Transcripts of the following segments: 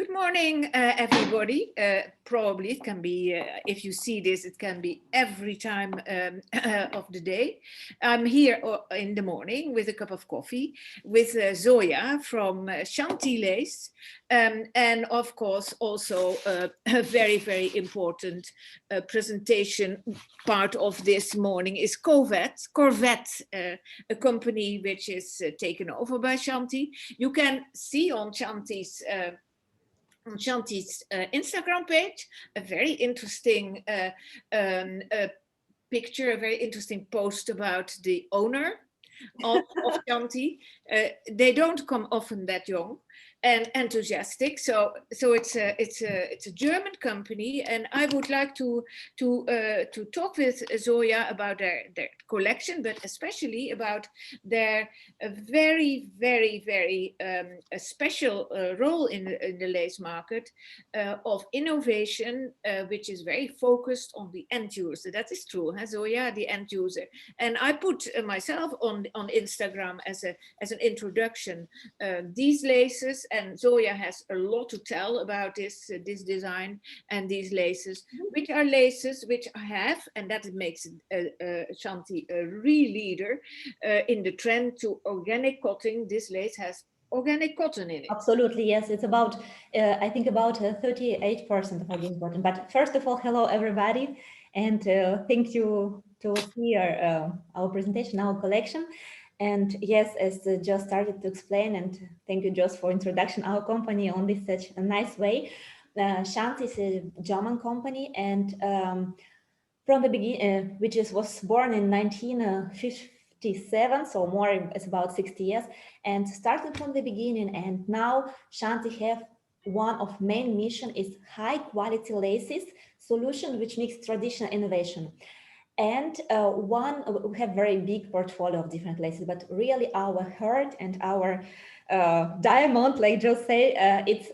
Good morning, everybody. Probably it can be, if you see this, it can be every time of the day. I'm here in the morning with a cup of coffee with Zoya from CHANTY Lace. And of course, also a very, very important presentation part of this morning is Corvette, a company which is taken over by CHANTY. You can see on CHANTY's Instagram page a very interesting picture, a very interesting post about the owner of CHANTY. They don't come often that young and enthusiastic, so it's a German company, and I would like to talk with Zoya about their collection, but especially about their very a special role in the lace market of innovation, which is very focused on the end user. That is true, huh, Zoya, the end user. And I put myself on Instagram as an introduction these laces, and Zoya has a lot to tell about this design and these laces, which are laces which have, and that makes CHANTY a real leader in the trend to organic cotton. This lace has organic cotton in it. Absolutely, yes. It's about, I think about 38% of organic cotton. But first of all, hello everybody, and thank you to hear our presentation, our collection. And yes, as Jos started to explain, and thank you, Jos, for introduction our company on this such a nice way. CHANTY is a German company, and from the beginning, which was born in 1957, so more, it's about 60 years, and started from the beginning. And now CHANTY have one of main mission is high quality laces solution, which makes traditional innovation. And we have very big portfolio of different laces, but really our heart and our diamond, like Jos say, it's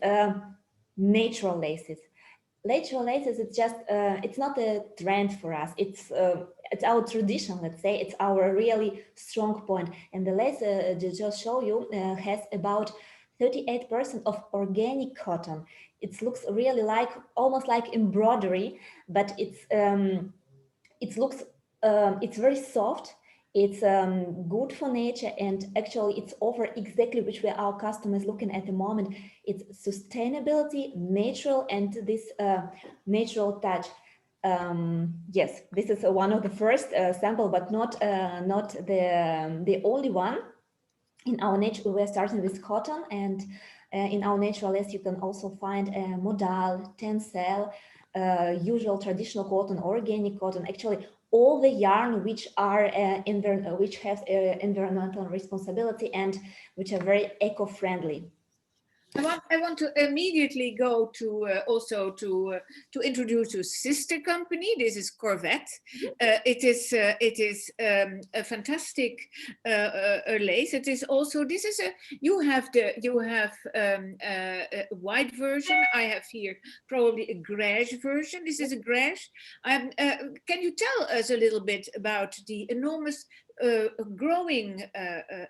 natural laces. Natural laces, it's just, it's not a trend for us. It's our tradition, let's say. It's our really strong point. And the lace just show you has about 38% of organic cotton. It looks really like, almost like embroidery, but it's very soft. It's good for nature, and actually it's offer exactly which way our customers looking at the moment. It's sustainability, natural, and this natural touch. Yes, this is one of the first sample, but not the only one. In our nature, we're starting with cotton, and in our natural lace you can also find modal, tencel, usual traditional cotton, organic cotton, actually all the yarn which are which have environmental responsibility and which are very eco-friendly. I want to immediately go to also to introduce a sister company. This is Corvette. It is a fantastic lace. It is also, this is a, you have a white version. I have here probably a greige version. This is a greige. Can you tell us a little bit about the enormous growing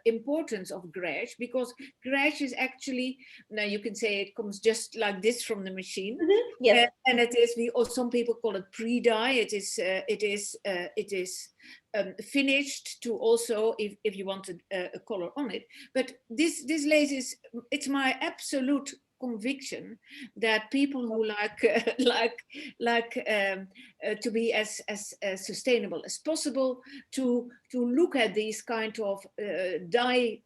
importance of greige, because greige is actually, now you can say it comes just like this from the machine. Yes. And it is, some people call it pre-dye. It is finished to also, if you wanted a color on it. But this lace is, it's my absolute conviction that people who like to be as sustainable as possible, to look at these kind of dye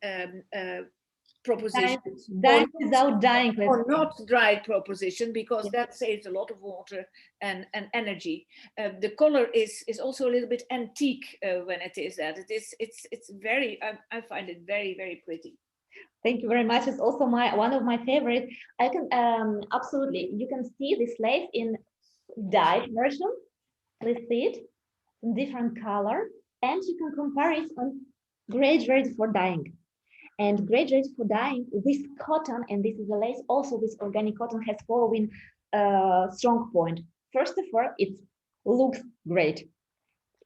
propositions, dye without dyeing, or not dry proposition, because that saves a lot of water and energy. The color is also a little bit antique when it is that. It's very, I find it very pretty. Thank you very much. It's also one of my favorite. I can absolutely, you can see this lace in dyed version. Please see it in different color, and you can compare it on grade ready for dyeing. And grade ready for dyeing with cotton, and this is a lace also with organic cotton, has following strong point. First of all, it looks great.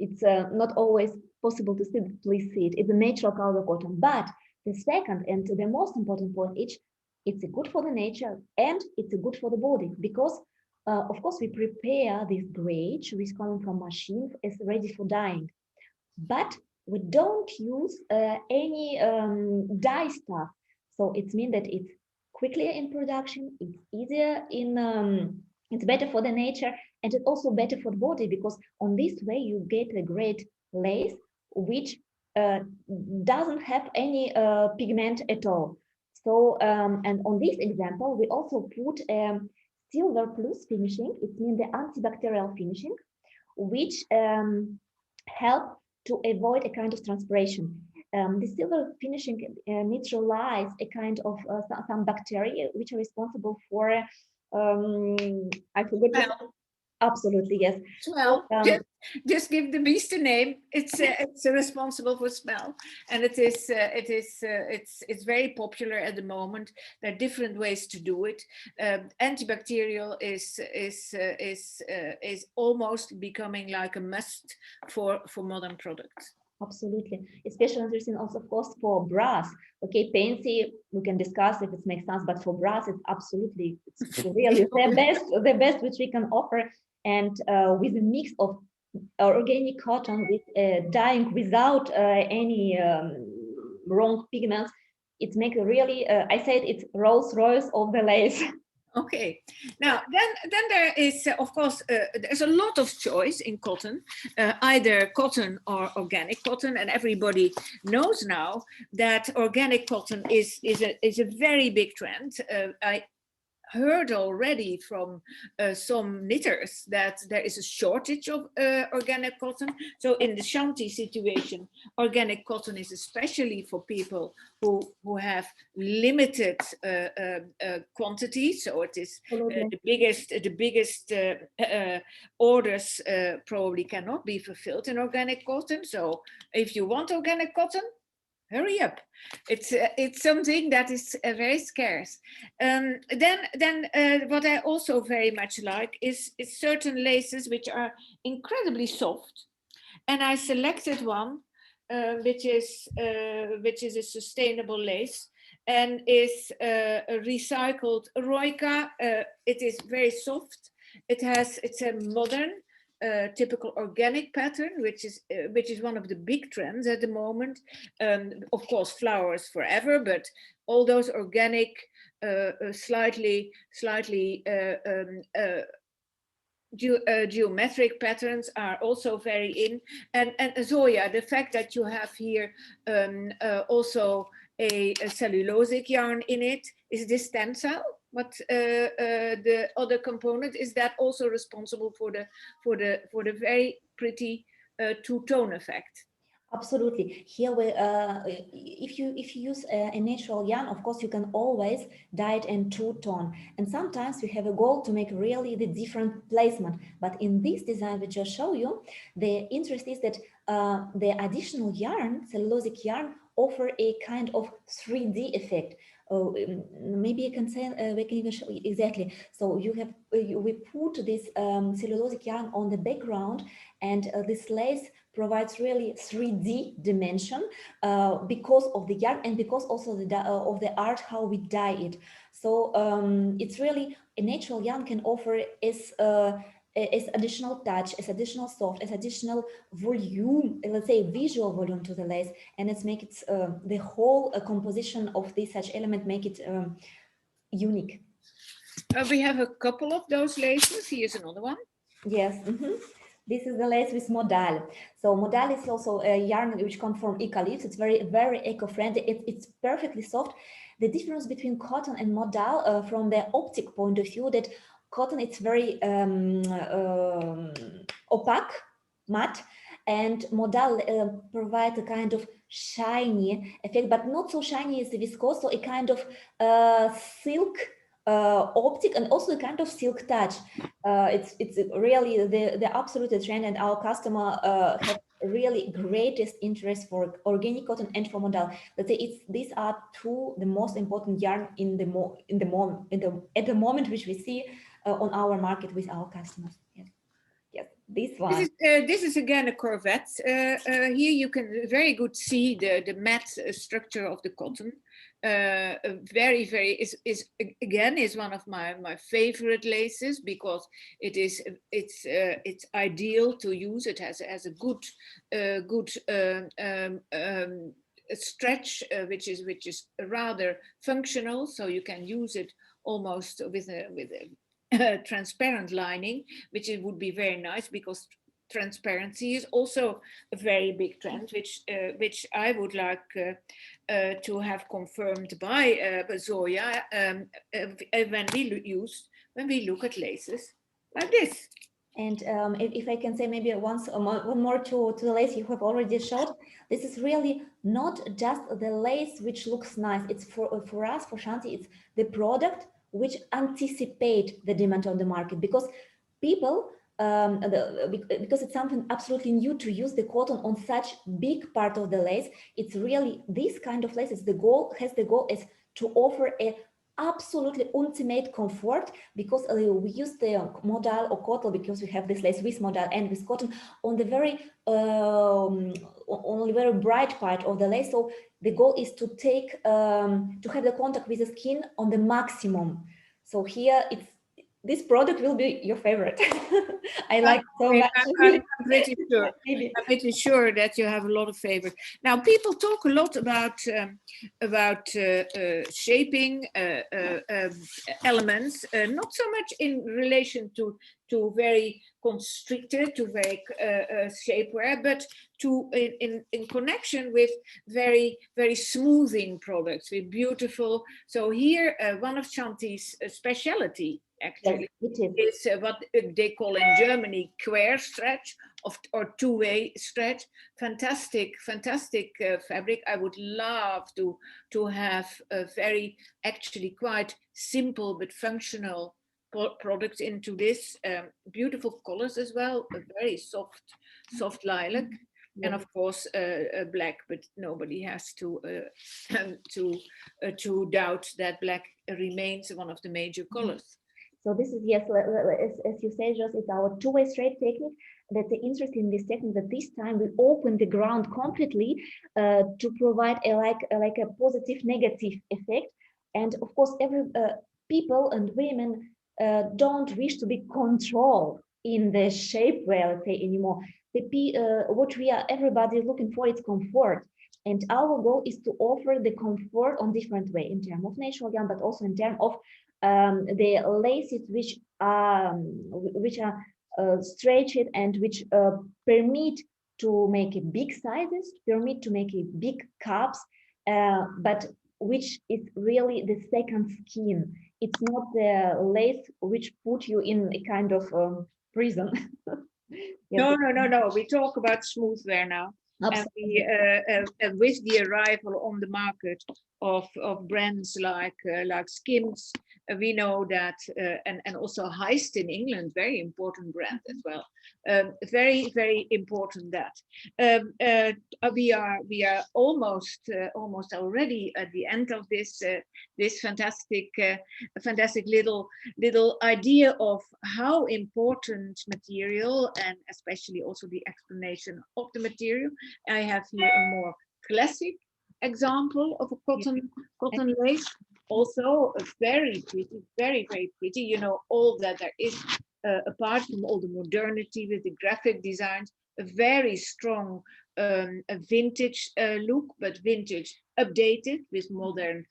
It's not always possible to see. Please see it. It's a natural color cotton, but the second and the most important point, it's good for the nature and it's good for the body because, of course, we prepare this grade which is coming from machine as ready for dyeing, but we don't use any dye stuff. So it means that it's quickly in production, it's easier in, it's better for the nature, and it's also better for the body because on this way you get a great lace which uh, doesn't have any pigment at all. So, and on this example, we also put silver plus finishing. It means the antibacterial finishing, which help to avoid a kind of transpiration. The silver finishing neutralize a kind of some bacteria which are responsible for, I forgot. Smell. Absolutely, yes. Smell. So, Just give the beast a name. It's responsible for smell, and it's very popular at the moment. There are different ways to do it. Antibacterial is almost becoming like a must for modern products. absolutely, especially interesting also, of course, for brass. Okay, painty, we can discuss if it makes sense, but for brass, it's absolutely, it's really the best which we can offer. And with a mix of organic cotton with dyeing without any wrong pigments, it makes a really, I said it's Rolls Royce of the lace. Okay, now then there is of course there's a lot of choice in cotton, either cotton or organic cotton, and everybody knows now that organic cotton is a very big trend. I heard already from some knitters that there is a shortage of organic cotton. So in the Shanty situation, organic cotton is especially for people who have limited quantity. So it is the biggest orders probably cannot be fulfilled in organic cotton. So if you want organic cotton, hurry up. It's something that is very scarce. Then what I also very much like is certain laces which are incredibly soft, and I selected one which is a sustainable lace and is a recycled Roika. It is very soft. It's a modern typical organic pattern, which is one of the big trends at the moment. Of course, flowers forever, but all those organic, slightly geometric patterns are also very in. And Zoya, the fact that you have here also a cellulosic yarn in it, is this stencil? What the other component, is that also responsible for the very pretty two-tone effect? Absolutely. Here, if you use a natural yarn, of course, you can always dye it in two-tone. And sometimes we have a goal to make really the different placement. But in this design, which I show you, the interest is that the additional yarn, cellulosic yarn, offer a kind of 3D effect. Maybe you can say we can even show you exactly. So you have we put this cellulosic yarn on the background, and this lace provides really 3D dimension because of the yarn and because also of the art how we dye it. So it's really a natural yarn can offer as additional touch, as additional soft, as additional volume, let's say visual volume to the lace, and it's make it the whole composition of this such element make it unique. We have a couple of those laces. Here's another one. Yes. This is the lace with modal. So modal is also a yarn which comes from eucalyptus. It's very eco-friendly. It's perfectly soft. The difference between cotton and modal from the optic point of view, that cotton it's very opaque, matte, and modal provide a kind of shiny effect, but not so shiny as the viscose, so a kind of silk optic and also a kind of silk touch. It's really the absolute trend, and our customer have really greatest interest for organic cotton and for modal. Let's say these are two the most important yarn at the moment which we see on our market with our customers. Yes, this one. This is again a corvette. Here you can very good see the matte structure of the cotton. very is again is one of my favorite laces, because it's ideal to use. It has a good stretch, which is rather functional, so you can use it almost with a transparent lining, which it would be very nice, because transparency is also a very big trend, which I would like to have confirmed by Zoya when we look at laces like this. And if I can say maybe one more to the lace you have already showed, this is really not just the lace which looks nice. It's for us, for Shanti, it's the product which anticipate the demand on the market, because people, because it's something absolutely new to use the cotton on such big part of the lace. It's really this kind of lace. The goal is to offer a absolutely ultimate comfort, because we use the modal or cotton, because we have this lace with modal and with cotton on the very bright part of the lace. So the goal is to take to have the contact with the skin on the maximum. So here this product will be your favorite. I like so much. I'm pretty sure. I'm pretty sure that you have a lot of favorites. Now, people talk a lot about shaping elements, not so much in relation to very constricted, to very shapewear, but in connection with very smoothing products, with beautiful. So here, one of Chanty's speciality actually is what they call in Germany quer stretch or two-way stretch. Fantastic fabric. I would love to have a very actually quite simple but functional products into this. Beautiful colors as well, a very soft lilac. And of course, black, but nobody has to doubt that black remains one of the major colors. So this is, yes, as you say, Jos, it's our two-way straight technique. That's the interest in this technique, that this time we open the ground completely to provide a positive negative effect. And of course, every people and women don't wish to be controlled in the shapewear, let's say, anymore. What everybody is looking for is comfort. And our goal is to offer the comfort on different way, in terms of natural yarn, but also in terms of the laces which are stretched and which permit to make a big sizes, permit to make a big cups, but which is really the second skin. It's not the lace which put you in a kind of prison. Yes. No. We talk about smooth wear now. Absolutely. And with the arrival on the market of brands like Skims, we know that, and also Heist in England, very important brand as well. Very important that we are almost already at the end of this fantastic little idea of how important material, and especially also the explanation of the material. I have here a more classic example of a cotton lace, also very pretty, very pretty. You know, all that there is, apart from all the modernity with the graphic designs, a very strong a vintage look, but vintage updated with modern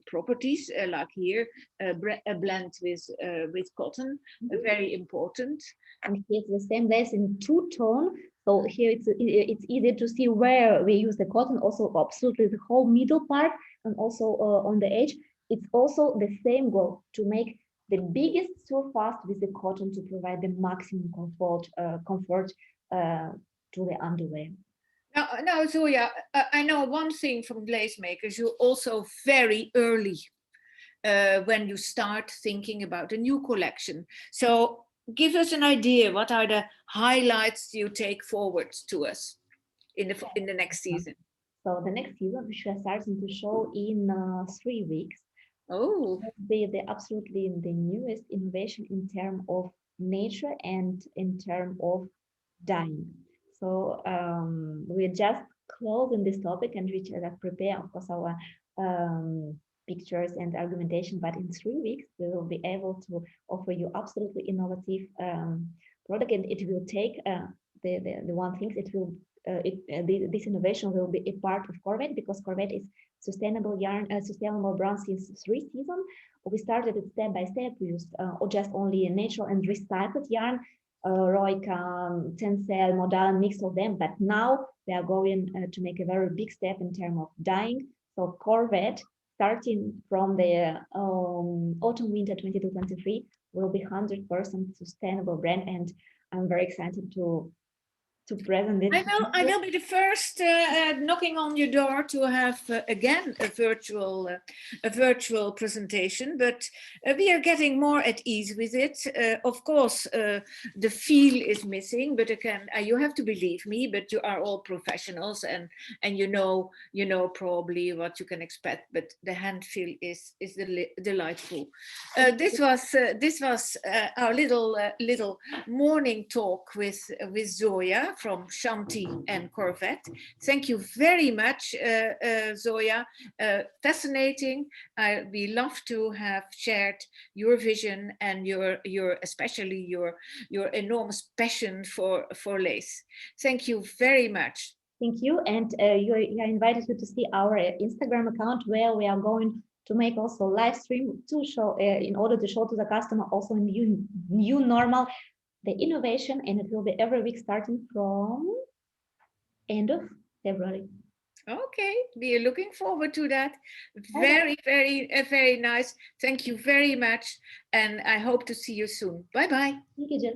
properties, like here a blend with cotton, very important. And here's the same lace in two-tone. So here it's easy to see where we use the cotton, also absolutely the whole middle part, and also on the edge. It's also the same goal, to make the biggest surface with the cotton to provide the maximum comfort to the underwear. Now, Zoya, I know one thing from lace makers, you're also very early when you start thinking about a new collection. So give us an idea, what are the highlights you take forward to us in the next season? So the next season, which we are starting to show in 3 weeks, oh, the absolutely the newest innovation in terms of nature and in terms of dyeing. So we're just closing this topic, and we prepare, of course, our pictures and argumentation, but in 3 weeks we will be able to offer you absolutely innovative product, and it will take the one thing, it will this innovation will be a part of Corvette, because Corvette is sustainable yarn, sustainable brand since 3 seasons. We started it step by step. We used just only natural and recycled yarn, Roika, Tencel, Modal, mix of them. But now we are going to make a very big step in terms of dyeing. So Corvette, starting from the autumn winter 22-23, will be 100% sustainable brand, and I'm very excited to present it. I will be the first knocking on your door to have again a virtual presentation, but we are getting more at ease with it. Of course, the feel is missing, but again, you have to believe me. But you are all professionals, and you know probably what you can expect. But the hand feel is delightful. This was our little morning talk with Zoya from CHANTY and Corvette. Thank you very much, Zoya. Fascinating. We love to have shared your vision and especially your enormous passion for lace. Thank you very much. Thank you, and you are invited to see our Instagram account, where we are going to make also live stream to show in order to show to the customer also new normal, the innovation, and it will be every week starting from end of February. Okay, we are looking forward to that. Very, very nice. Thank you very much, and I hope to see you soon. Bye-bye. Thank you, Jill.